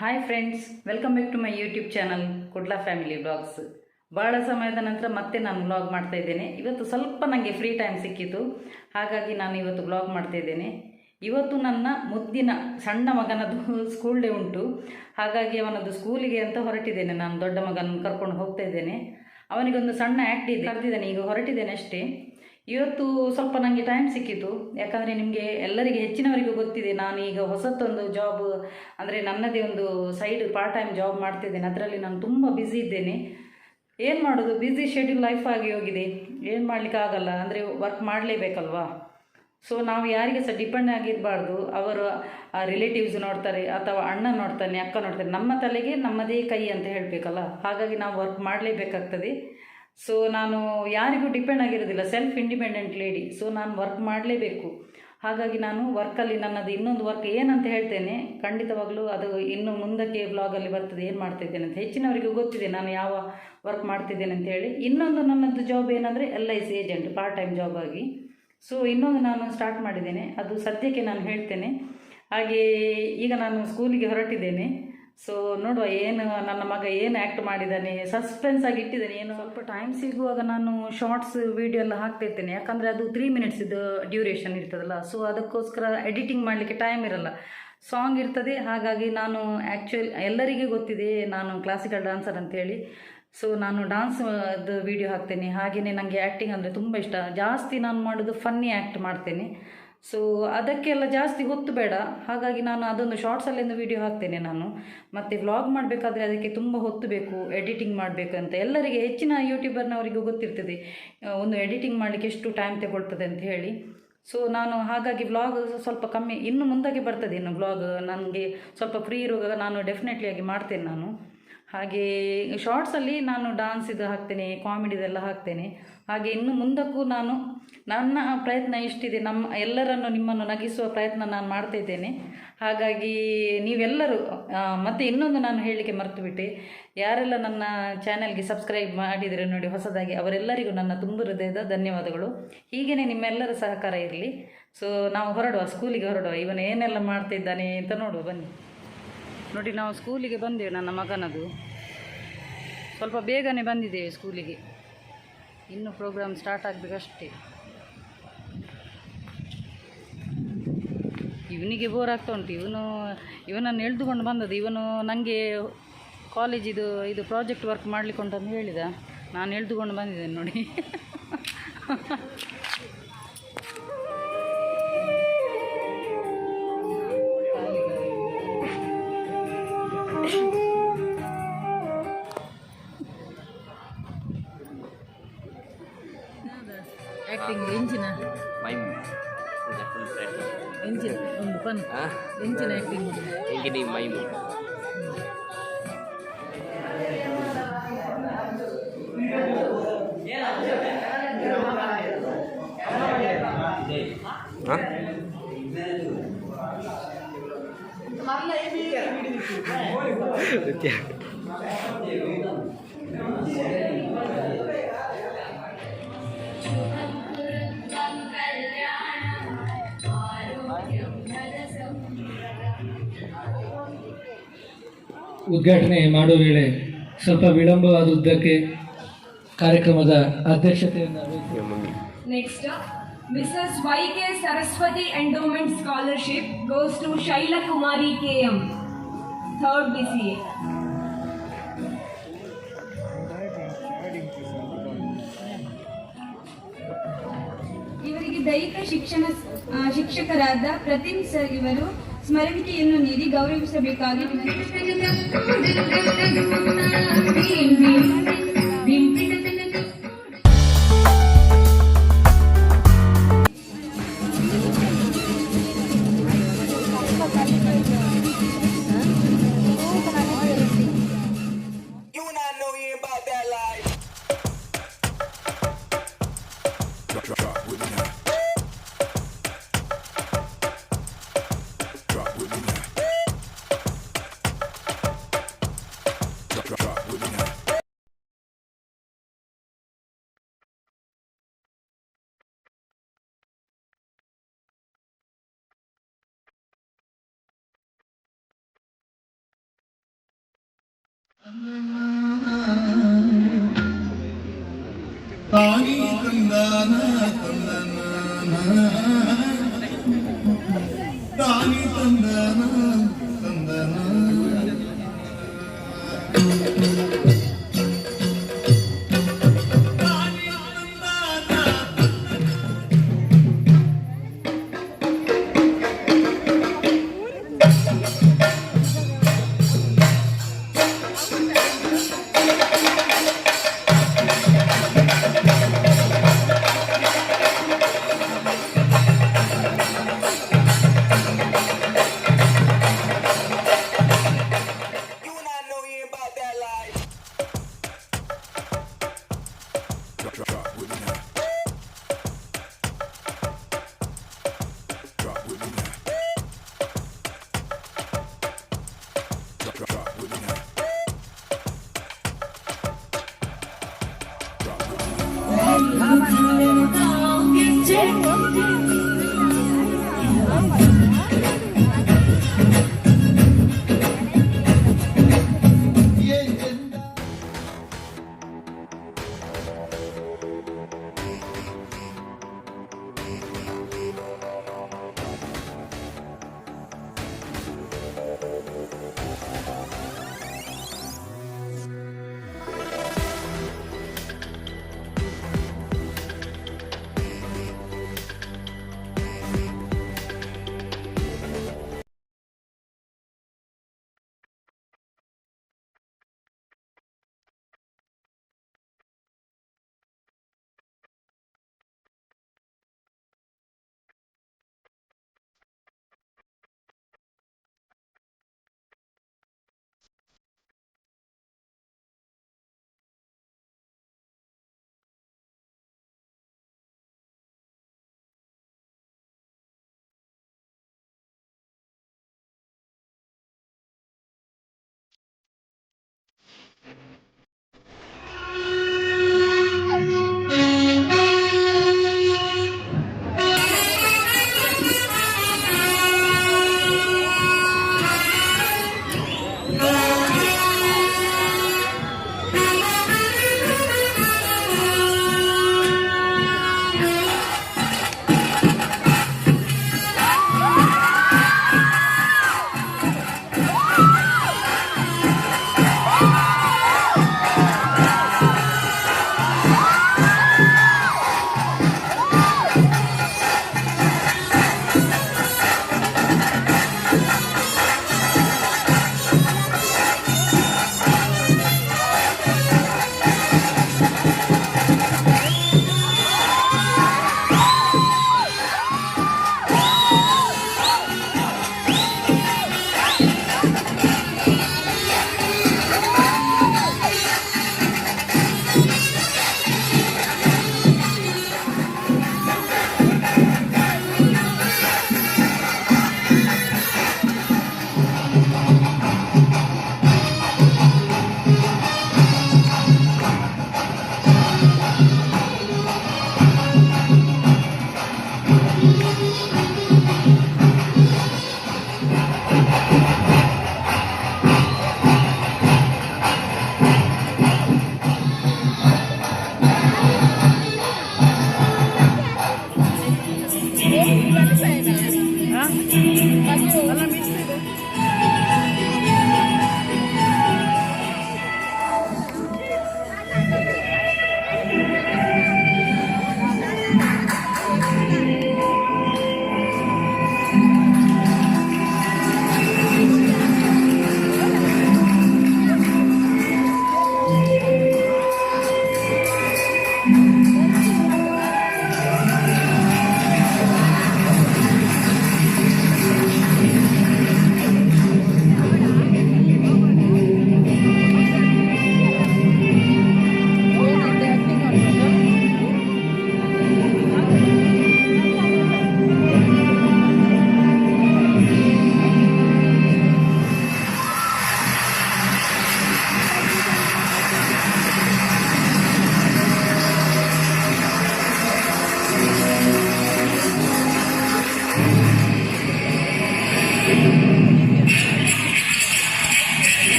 Hi friends, welcome back to my YouTube channel Kudla family blogs. ಭಾಳ ಸಮಯದ ನಂತರ ಮತ್ತೆ ನಾನು ವ್ಲಾಗ್ ಮಾಡ್ತಾ ಇದ್ದೇನೆ. ಇವತ್ತು ಸ್ವಲ್ಪ ನನಗೆ ಫ್ರೀ ಟೈಮ್ ಸಿಕ್ಕಿತು, ಹಾಗಾಗಿ ನಾನು ಇವತ್ತು ವ್ಲಾಗ್ ಮಾಡ್ತಾ ಇದ್ದೇನೆ. ಇವತ್ತು ನನ್ನ ಮುದ್ದಿನ ಸಣ್ಣ ಮಗನದು ಸ್ಕೂಲ್ ಡೇ ಉಂಟು, ಹಾಗಾಗಿ ಅವನದ್ದು ಸ್ಕೂಲಿಗೆ ಅಂತ ಹೊರಟಿದ್ದೇನೆ. ನಾನು ದೊಡ್ಡ ಮಗನ ಕರ್ಕೊಂಡು ಹೋಗ್ತಾ ಇದ್ದೇನೆ. ಅವನಿಗೊಂದು ಸಣ್ಣ ಆ್ಯಕ್ಟ್ ಇದೆ, ಕರೆದಿದ್ದೇನೆ, ಈಗ ಹೊರಟಿದ್ದೇನೆ ಅಷ್ಟೇ. ಇವತ್ತು ಸ್ವಲ್ಪ ನನಗೆ ಟೈಮ್ ಸಿಕ್ಕಿತು, ಯಾಕಂದರೆ ನಿಮಗೆ ಎಲ್ಲರಿಗೆ ಹೆಚ್ಚಿನವರಿಗೂ ಗೊತ್ತಿದೆ, ನಾನು ಈಗ ಹೊಸತೊಂದು ಜಾಬ್ ಅಂದರೆ ನನ್ನದೇ ಒಂದು ಸೈಡ್ ಪಾರ್ಟ್ ಟೈಮ್ ಜಾಬ್ ಮಾಡ್ತಿದ್ದೇನೆ. ಅದರಲ್ಲಿ ನಾನು ತುಂಬ ಬ್ಯುಸಿ ಇದ್ದೇನೆ. ಏನು ಮಾಡೋದು, ಬ್ಯುಸಿ ಶೆಡ್ಯೂಲ್ ಲೈಫ್ ಆಗಿ ಹೋಗಿದೆ, ಏನು ಮಾಡಲಿಕ್ಕಾಗಲ್ಲ, ಅಂದರೆ ವರ್ಕ್ ಮಾಡಲೇಬೇಕಲ್ವಾ. ಸೊ ನಾವು ಯಾರಿಗೆ ಸಹ ಡಿಪೆಂಡ್ ಆಗಿರಬಾರ್ದು. ಅವರು ರಿಲೇಟಿವ್ಸ್ ನೋಡ್ತಾರೆ, ಅಥವಾ ಅಣ್ಣ ನೋಡ್ತಾನೆ, ಅಕ್ಕ ನೋಡ್ತಾರೆ, ನಮ್ಮ ತಲೆಗೆ ನಮ್ಮದೇ ಕೈ ಅಂತ ಹೇಳಬೇಕಲ್ಲ. ಹಾಗಾಗಿ ನಾವು ವರ್ಕ್ ಮಾಡಲೇಬೇಕಾಗ್ತದೆ. ಸೊ ನಾನು ಯಾರಿಗೂ ಡಿಪೆಂಡ್ ಆಗಿರೋದಿಲ್ಲ, ಸೆಲ್ಫ್ ಇಂಡಿಪೆಂಡೆಂಟ್ ಲೇಡಿ. ಸೊ ನಾನು ವರ್ಕ್ ಮಾಡಲೇಬೇಕು. ಹಾಗಾಗಿ ನಾನು ವರ್ಕಲ್ಲಿ ನನ್ನದು ಇನ್ನೊಂದು ವರ್ಕ್ ಏನಂತ ಹೇಳ್ತೇನೆ, ಖಂಡಿತವಾಗಲೂ ಅದು ಇನ್ನು ಮುಂದಕ್ಕೆ ವ್ಲಾಗಲ್ಲಿ ಬರ್ತದೆ, ಏನು ಮಾಡ್ತಿದ್ದೇನೆ ಅಂತ. ಹೆಚ್ಚಿನವರಿಗೂ ಗೊತ್ತಿದೆ ನಾನು ಯಾವ ವರ್ಕ್ ಮಾಡ್ತಿದ್ದೇನೆ ಅಂತ ಹೇಳಿ. ಇನ್ನೊಂದು ನನ್ನದು ಜಾಬ್ ಏನಂದರೆ LIC agent, part time job ಆಗಿ. ಸೊ ಇನ್ನೊಂದು ನಾನು ಸ್ಟಾರ್ಟ್ ಮಾಡಿದ್ದೇನೆ, ಅದು ಸದ್ಯಕ್ಕೆ ನಾನು ಹೇಳ್ತೇನೆ. ಹಾಗೆ ಈಗ ನಾನು ಸ್ಕೂಲಿಗೆ ಹೊರಟಿದ್ದೇನೆ. ಸೊ ನೋಡುವ ಏನು ನನ್ನ ಮಗ ಏನು ಆ್ಯಕ್ಟ್ ಮಾಡಿದ್ದಾನೆ, ಸಸ್ಪೆನ್ಸ್ ಆಗಿ ಇಟ್ಟಿದ್ದಾನೆ. ಏನು ಸ್ವಲ್ಪ ಟೈಮ್ ಸಿಗುವಾಗ ನಾನು ಶಾರ್ಟ್ಸ್ ವೀಡಿಯೋ ಎಲ್ಲ ಹಾಕ್ತಿರ್ತೇನೆ, ಯಾಕಂದರೆ ಅದು 3 minutes ಡ್ಯೂರೇಷನ್ ಇರ್ತದಲ್ಲ. ಸೊ ಅದಕ್ಕೋಸ್ಕರ ಎಡಿಟಿಂಗ್ ಮಾಡಲಿಕ್ಕೆ ಟೈಮ್ ಇರಲ್ಲ, ಸಾಂಗ್ ಇರ್ತದೆ. ಹಾಗಾಗಿ ನಾನು ಎಲ್ಲರಿಗೂ ಗೊತ್ತಿದೆ ನಾನು ಕ್ಲಾಸಿಕಲ್ ಡ್ಯಾನ್ಸರ್ ಅಂತೇಳಿ. ಸೊ ನಾನು ಡ್ಯಾನ್ಸ್ದು ವೀಡಿಯೋ ಹಾಕ್ತೇನೆ. ಹಾಗೆಯೇ ನನಗೆ ಆ್ಯಕ್ಟಿಂಗ್ ಅಂದರೆ ತುಂಬ ಇಷ್ಟ. ಜಾಸ್ತಿ ನಾನು ಮಾಡೋದು ಫನ್ನಿ ಆ್ಯಕ್ಟ್ ಮಾಡ್ತೇನೆ. ಸೊ ಅದಕ್ಕೆಲ್ಲ ಜಾಸ್ತಿ ಹೊತ್ತು ಬೇಡ, ಹಾಗಾಗಿ ನಾನು ಅದೊಂದು ಶಾರ್ಟ್ಸಲ್ಲಿಂದು ವೀಡಿಯೋ ಹಾಕ್ತೇನೆ ನಾನು. ಮತ್ತು ವ್ಲಾಗ್ ಮಾಡಬೇಕಾದ್ರೆ ಅದಕ್ಕೆ ತುಂಬ ಹೊತ್ತು ಬೇಕು, ಎಡಿಟಿಂಗ್ ಮಾಡಬೇಕಂತ. ಎಲ್ಲರಿಗೆ, ಹೆಚ್ಚಿನ ಯೂಟ್ಯೂಬರ್ನವರಿಗೂ ಗೊತ್ತಿರ್ತದೆ ಒಂದು ಎಡಿಟಿಂಗ್ ಮಾಡಲಿಕ್ಕೆ ಎಷ್ಟು ಟೈಮ್ ತಗೊಳ್ತದೆ ಅಂತ ಹೇಳಿ. ಸೊ ನಾನು ಹಾಗಾಗಿ ವ್ಲಾಗ್ ಸ್ವಲ್ಪ ಕಮ್ಮಿ, ಇನ್ನು ಮುಂದಕ್ಕೆ ಬರ್ತದೆ ಇನ್ನು ವ್ಲಾಗ್. ನನಗೆ ಸ್ವಲ್ಪ ಫ್ರೀ ಇರುವಾಗ ನಾನು ಡೆಫಿನೆಟ್ಲಿ ಆಗಿ ಮಾಡ್ತೇನೆ ನಾನು. ಹಾಗೆ ಶಾರ್ಟ್ಸಲ್ಲಿ ನಾನು ಡ್ಯಾನ್ಸ್ ಇದು ಹಾಕ್ತೇನೆ, ಕಾಮಿಡಿದೆಲ್ಲ ಹಾಕ್ತೇನೆ. ಹಾಗೆ ಇನ್ನು ಮುಂದಕ್ಕೂ ನನ್ನ ಪ್ರಯತ್ನ ಇಷ್ಟಿದೆ, ನಿಮ್ಮನ್ನು ನಗಿಸುವ ಪ್ರಯತ್ನ ನಾನು ಮಾಡ್ತಾಯಿದ್ದೇನೆ. ಹಾಗಾಗಿ ನೀವೆಲ್ಲರೂ, ಮತ್ತು ಇನ್ನೊಂದು ನಾನು ಹೇಳಲಿಕ್ಕೆ ಮರ್ತುಬಿಟ್ಟೆ, ಯಾರೆಲ್ಲ ನನ್ನ ಚಾನೆಲ್ಗೆ ಸಬ್ಸ್ಕ್ರೈಬ್ ಮಾಡಿದರೆ ನೋಡಿ ಹೊಸದಾಗಿ, ಅವರೆಲ್ಲರಿಗೂ ನನ್ನ ತುಂಬ ಹೃದಯದ ಧನ್ಯವಾದಗಳು. ಹೀಗೇ ನಿಮ್ಮೆಲ್ಲರ ಸಹಕಾರ ಇರಲಿ. ಸೊ ನಾವು ಹೊರಡುವ, ಸ್ಕೂಲಿಗೆ ಹೊರಡುವ. ಇವನು ಏನೆಲ್ಲ ಮಾಡ್ತಿದ್ದಾನೆ ಅಂತ ನೋಡುವ, ಬನ್ನಿ. ನೋಡಿ, ನಾವು ಸ್ಕೂಲಿಗೆ ಬಂದೆವು. ನನ್ನ ಮಗನದು ಸ್ವಲ್ಪ ಬೇಗನೆ ಬಂದಿದ್ದೇವೆ ಸ್ಕೂಲಿಗೆ, ಇನ್ನು ಪ್ರೋಗ್ರಾಮ್ ಸ್ಟಾರ್ಟ್ ಆಗಬೇಕಷ್ಟೇ. ಇವನಿಗೆ ಬೋರ್ ಆಗ್ತಾ ಉಂಟು. ಇವನನ್ನು ಎಳೆದುಕೊಂಡು ಬಂದದ್ದು. ಇವನು ನನಗೆ ಕಾಲೇಜಿದು ಪ್ರಾಜೆಕ್ಟ್ ವರ್ಕ್ ಮಾಡಲಿಕ್ಕೆ ಉಂಟಂತ ಹೇಳಿದ, ನಾನು ಎಳೆದುಕೊಂಡು ಬಂದಿದ್ದೇನೆ ನೋಡಿ. ಆ್ಯಕ್ಟಿಂಗ್ ಎಂಚಿನ ಒಂದು ಪನ್ ಎಂಚಿನ ಆ್ಯಕ್ಟಿಂಗ್ ಎಂಗಿನಿ ಮೈಮು ಉದ್ಘಾಟನೆ ಮಾಡುವ ವೇಳೆ ಸ್ವಲ್ಪ ವಿಳಂಬವಾದುದಕ್ಕೆ ಕಾರ್ಯಕ್ರಮದ ಅಧ್ಯಕ್ಷತೆಯನ್ನು next Mrs. YK Saraswati Endowment Scholarship goes to Shaila Kumari KM, 3rd BCA. ಇವರಿಗೆ ದೈಹಿಕ ಶಿಕ್ಷಕರಾದ ಪ್ರತಿಮ್ ಸರ್ ಇವರು ಸ್ಮರಣಿಕೆಯನ್ನು ನೀಡಿ ಗೌರವಿಸಬೇಕಾಗಿ ತಾಯಿ ತಂದಾನ ತಾಯಿ ತಂದಾನ ತಂದನ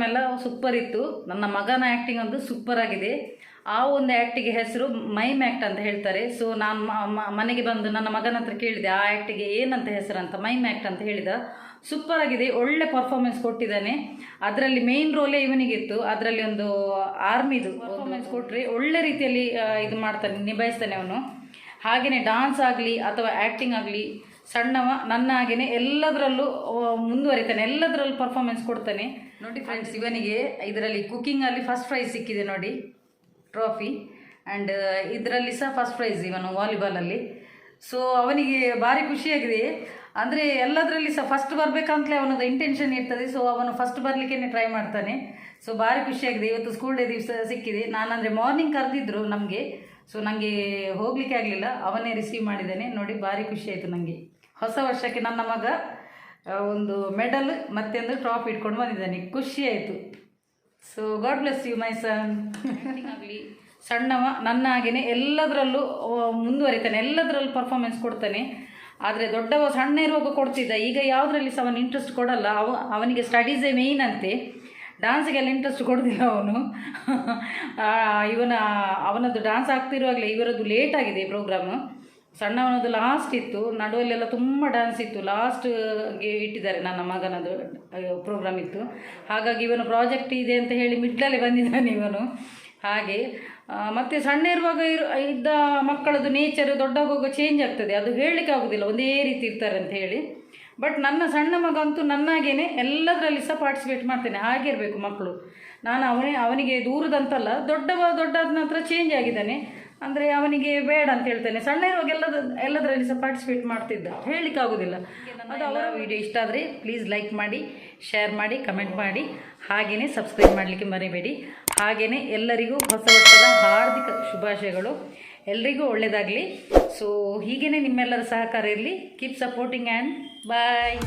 ಪ್ರೋಗ್ರಾಮ್ ಎಲ್ಲ ಸೂಪರ್ ಇತ್ತು. ನನ್ನ ಮಗನ ಆ್ಯಕ್ಟಿಂಗ್ ಒಂದು ಸೂಪರ್ ಆಗಿದೆ. ಆ ಒಂದು ಆ್ಯಕ್ಟಿಗೆ ಹೆಸರು ಮೈಮ್ ಆ್ಯಕ್ಟ್ ಅಂತ ಹೇಳ್ತಾರೆ. ಸೊ ನಾನು ಮನೆಗೆ ಬಂದು ನನ್ನ ಮಗನ ಹತ್ರ ಕೇಳಿದೆ ಆ ಆ್ಯಕ್ಟಿಗೆ ಏನಂತ ಹೆಸರಂತ. ಮೈಮ್ ಆ್ಯಕ್ಟ್ ಅಂತ ಹೇಳಿದ. ಸೂಪರ್ ಆಗಿದೆ, ಒಳ್ಳೆ ಪರ್ಫಾರ್ಮೆನ್ಸ್ ಕೊಟ್ಟಿದ್ದಾನೆ. ಅದರಲ್ಲಿ ಮೇನ್ ರೋಲೇ ಇವನಿಗಿತ್ತು. ಅದರಲ್ಲಿ ಒಂದು ಆರ್ಮಿದು ಪರ್ಫಾರ್ಮೆನ್ಸ್ ಕೊಟ್ಟರೆ ಒಳ್ಳೆ ರೀತಿಯಲ್ಲಿ ಇದು ಮಾಡ್ತಾನೆ, ನಿಭಾಯಿಸ್ತಾನೆ ಅವನು. ಹಾಗೆಯೇ ಡಾನ್ಸ್ ಆಗಲಿ ಅಥವಾ ಆ್ಯಕ್ಟಿಂಗ್ ಆಗಲಿ ಸಣ್ಣವ ನನ್ನ ಹಾಗೆಯೇ ಎಲ್ಲದರಲ್ಲೂ ಮುಂದುವರಿತಾನೆ, ಎಲ್ಲದರಲ್ಲೂ ಪರ್ಫಾರ್ಮೆನ್ಸ್ ಕೊಡ್ತಾನೆ. ನೋಡಿ ಫ್ರೆಂಡ್ಸ್, ಇವನಿಗೆ ಇದರಲ್ಲಿ ಕುಕ್ಕಿಂಗಲ್ಲಿ ಫಸ್ಟ್ ಪ್ರೈಸ್ ಸಿಕ್ಕಿದೆ ನೋಡಿ, ಟ್ರೋಫಿ. ಆ್ಯಂಡ್ ಇದರಲ್ಲಿ ಸಹ ಫಸ್ಟ್ ಪ್ರೈಸ್ ಇವನು ವಾಲಿಬಾಲಲ್ಲಿ. ಸೊ ಅವನಿಗೆ ಭಾರಿ ಖುಷಿಯಾಗಿದೆ. ಅಂದರೆ ಎಲ್ಲದರಲ್ಲಿ ಸಹ ಫಸ್ಟ್ ಬರಬೇಕಂತಲೇ ಅವನದು ಇಂಟೆನ್ಷನ್ ಇರ್ತದೆ. ಸೊ ಅವನು ಫಸ್ಟ್ ಬರಲಿಕ್ಕೆ ಟ್ರೈ ಮಾಡ್ತಾನೆ. ಸೊ ಭಾರಿ ಖುಷಿಯಾಗಿದೆ. ಇವತ್ತು ಸ್ಕೂಲ್ ಡೇ ದಿವಸ ಸಿಕ್ಕಿದೆ. ನಾನಂದರೆ ಮಾರ್ನಿಂಗ್ ಕರೆದಿದ್ರು ನಮಗೆ. ಸೊ ನನಗೆ ಹೋಗಲಿಕ್ಕೆ ಆಗಲಿಲ್ಲ, ಅವನೇ ರಿಸೀವ್ ಮಾಡಿದ್ದಾನೆ. ನೋಡಿ ಭಾರಿ ಖುಷಿ ಆಯಿತು ನನಗೆ. ಹೊಸ ವರ್ಷಕ್ಕೆ ನನ್ನ ಮಗ ಒಂದು ಮೆಡಲ್ ಮತ್ತೆ ಒಂದು ಟ್ರಾಫಿ ಇಟ್ಕೊಂಡು ಬಂದಿದ್ದಾನೆ, ಖುಷಿ ಆಯಿತು. So God bless you my son. ಆಗಲಿ ಸಣ್ಣವ ನನ್ನ ಹಾಗೆಯೇ ಎಲ್ಲದರಲ್ಲೂ ಮುಂದುವರಿತಾನೆ, ಎಲ್ಲದರಲ್ಲೂ ಪರ್ಫಾರ್ಮೆನ್ಸ್ ಕೊಡ್ತಾನೆ. ಆದರೆ ದೊಡ್ಡವ ಸಣ್ಣ ಇರುವಾಗ ಕೊಡ್ತಿದ್ದ, ಈಗ ಯಾವುದರಲ್ಲಿ ಸಹ ಅವನು ಇಂಟ್ರೆಸ್ಟ್ ಕೊಡಲ್ಲ. ಅವನಿಗೆ ಸ್ಟಡೀಸೇ ಮೇಯ್ನ್ ಅಂತೆ, ಡ್ಯಾನ್ಸಿಗೆಲ್ಲ ಇಂಟ್ರೆಸ್ಟ್ ಕೊಡೋದಿಲ್ಲ ಅವನು. ಅವನದ್ದು ಡ್ಯಾನ್ಸ್ ಆಗ್ತಿರುವಾಗಲೇ ಇವರದ್ದು ಲೇಟ್ ಆಗಿದೆ ಪ್ರೋಗ್ರಾಮು. ಸಣ್ಣವನದು ಲಾಸ್ಟ್ ಇತ್ತು, ನಡುವಲ್ಲೆಲ್ಲ ತುಂಬ ಡ್ಯಾನ್ಸ್ ಇತ್ತು, ಲಾಸ್ಟ್ಗೆ ಇಟ್ಟಿದ್ದಾರೆ. ನನ್ನ ಮಗನದು ಪ್ರೋಗ್ರಾಮ್ ಇತ್ತು. ಹಾಗಾಗಿ ಇವನು ಪ್ರಾಜೆಕ್ಟ್ ಇದೆ ಅಂತ ಹೇಳಿ ಮಿಡ್ಲಲ್ಲಿ ಬಂದಿದ್ದಾನೆ ಇವನು. ಹಾಗೆ ಮತ್ತು ಸಣ್ಣ ಇರುವಾಗ ಇದ್ದ ಮಕ್ಕಳದು ನೇಚರ್ ದೊಡ್ಡವಾಗ ಚೇಂಜ್ ಆಗ್ತದೆ, ಅದು ಹೇಳಲಿಕ್ಕೆ ಆಗೋದಿಲ್ಲ ಒಂದೇ ರೀತಿ ಇರ್ತಾರೆ ಅಂತ ಹೇಳಿ. ಬಟ್ ನನ್ನ ಸಣ್ಣ ಮಗ ಅಂತೂ ನನ್ನಾಗೇನೆ ಎಲ್ಲದರಲ್ಲಿ ಸಹ ಪಾರ್ಟಿಸಿಪೇಟ್ ಮಾಡ್ತೇನೆ. ಹಾಗೆ ಇರಬೇಕು ಮಕ್ಕಳು. ನಾನು ಅವನಿಗೆ ದೂರದಂತಲ್ಲ, ದೊಡ್ಡದ ನಂತರ ಚೇಂಜ್ ಆಗಿದ್ದಾನೆ. ಅಂದರೆ ಅವನಿಗೆ ಬೇಡ ಅಂತ ಹೇಳ್ತಾನೆ. ಸಣ್ಣ ಇರುವಾಗ ಎಲ್ಲದರಲ್ಲಿ ಸಹ ಪಾರ್ಟಿಸಿಪೇಟ್ ಮಾಡ್ತಿದ್ದ, ಹೇಳಲಿಕ್ಕೆ ಆಗೋದಿಲ್ಲ. ಅದು ಅವರ ವಿಡಿಯೋ ಇಷ್ಟ ಆದರೆ ಪ್ಲೀಸ್ ಲೈಕ್ ಮಾಡಿ, ಶೇರ್ ಮಾಡಿ, ಕಮೆಂಟ್ ಮಾಡಿ, ಹಾಗೆಯೇ ಸಬ್ಸ್ಕ್ರೈಬ್ ಮಾಡಲಿಕ್ಕೆ ಮರಿಬೇಡಿ. ಹಾಗೆಯೇ ಎಲ್ಲರಿಗೂ ಹೊಸ ವರ್ಷದ ಹಾರ್ದಿಕ ಶುಭಾಶಯಗಳು. ಎಲ್ರಿಗೂ ಒಳ್ಳೆಯದಾಗಲಿ. ಸೊ ಹೀಗೇ ನಿಮ್ಮೆಲ್ಲರ ಸಹಕಾರ ಇರಲಿ. Keep supporting and bye.